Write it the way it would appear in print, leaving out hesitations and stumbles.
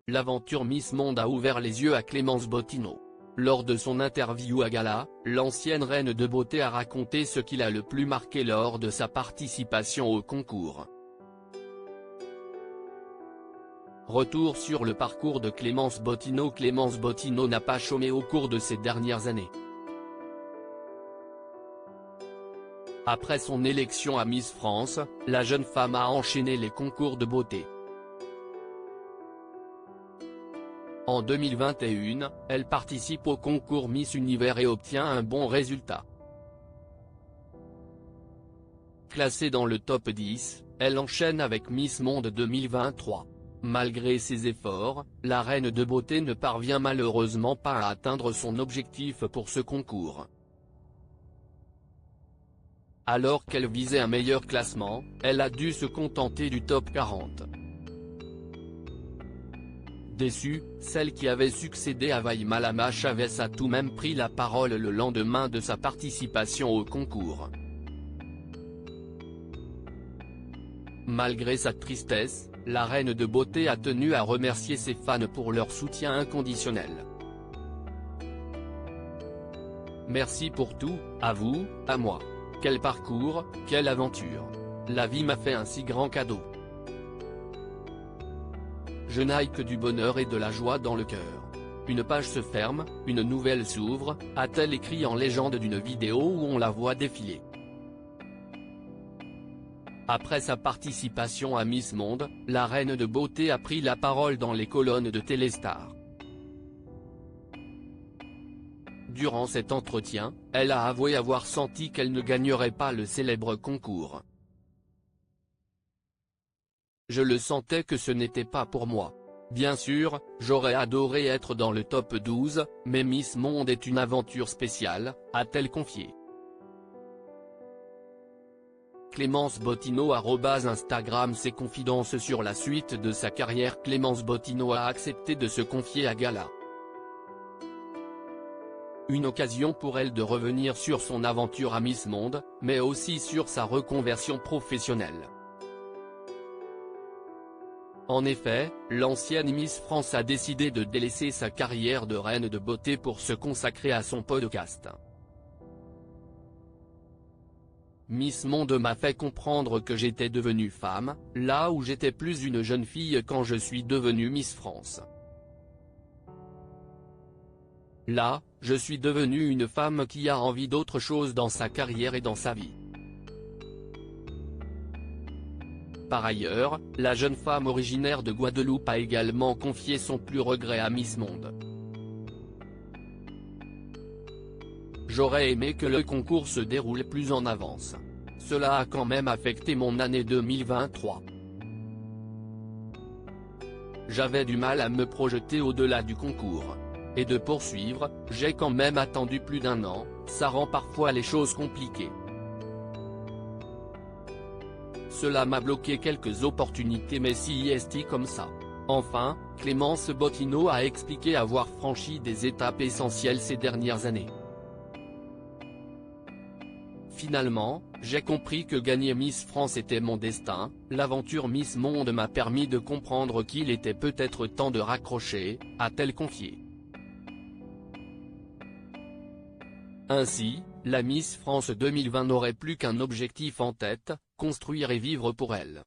l'aventure Miss Monde a ouvert les yeux à Clémence Bottineau. Lors de son interview à gala, l'ancienne reine de beauté a raconté ce qui l'a le plus marqué lors de sa participation au concours. Retour sur le parcours de Clémence Bottineau. Clémence Bottineau n'a pas chômé au cours de ces dernières années. Après son élection à Miss France, la jeune femme a enchaîné les concours de beauté. En 2021, elle participe au concours Miss Univers et obtient un bon résultat. Classée dans le top 10, elle enchaîne avec Miss Monde 2023. Malgré ses efforts, la reine de beauté ne parvient malheureusement pas à atteindre son objectif pour ce concours. Alors qu'elle visait un meilleur classement, elle a dû se contenter du top 40. Déçue, celle qui avait succédé à Vaï Malama Chavez a tout de même pris la parole le lendemain de sa participation au concours. Malgré sa tristesse, la reine de beauté a tenu à remercier ses fans pour leur soutien inconditionnel. Merci pour tout, à vous, à moi. Quel parcours, quelle aventure. La vie m'a fait un si grand cadeau. Je n'aille que du bonheur et de la joie dans le cœur. Une page se ferme, une nouvelle s'ouvre, a-t-elle écrit en légende d'une vidéo où on la voit défiler. Après sa participation à Miss Monde, la reine de beauté a pris la parole dans les colonnes de Téléstar. Durant cet entretien, elle a avoué avoir senti qu'elle ne gagnerait pas le célèbre concours. Je le sentais que ce n'était pas pour moi. Bien sûr, j'aurais adoré être dans le top 12, mais Miss Monde est une aventure spéciale, a-t-elle confié. Clémence Bottineau @Instagram. Ses confidences sur la suite de sa carrière. Clémence Bottineau a accepté de se confier à gala. Une occasion pour elle de revenir sur son aventure à Miss Monde, mais aussi sur sa reconversion professionnelle. En effet, l'ancienne Miss France a décidé de délaisser sa carrière de reine de beauté pour se consacrer à son podcast. Miss Monde m'a fait comprendre que j'étais devenue femme, là où j'étais plus une jeune fille quand je suis devenue Miss France. Là, je suis devenue une femme qui a envie d'autre chose dans sa carrière et dans sa vie. Par ailleurs, la jeune femme originaire de Guadeloupe a également confié son plus regret à Miss Monde. J'aurais aimé que le concours se déroule plus en avance. Cela a quand même affecté mon année 2023. J'avais du mal à me projeter au-delà du concours. Et de poursuivre, j'ai quand même attendu plus d'1 an, ça rend parfois les choses compliquées. Cela m'a bloqué quelques opportunités, mais si est comme ça. Enfin, Clémence Bottineau a expliqué avoir franchi des étapes essentielles ces dernières années. Finalement, j'ai compris que gagner Miss France était mon destin, l'aventure Miss Monde m'a permis de comprendre qu'il était peut-être temps de raccrocher, a-t-elle confié. Ainsi, la Miss France 2020 n'aurait plus qu'un objectif en tête, construire et vivre pour elle.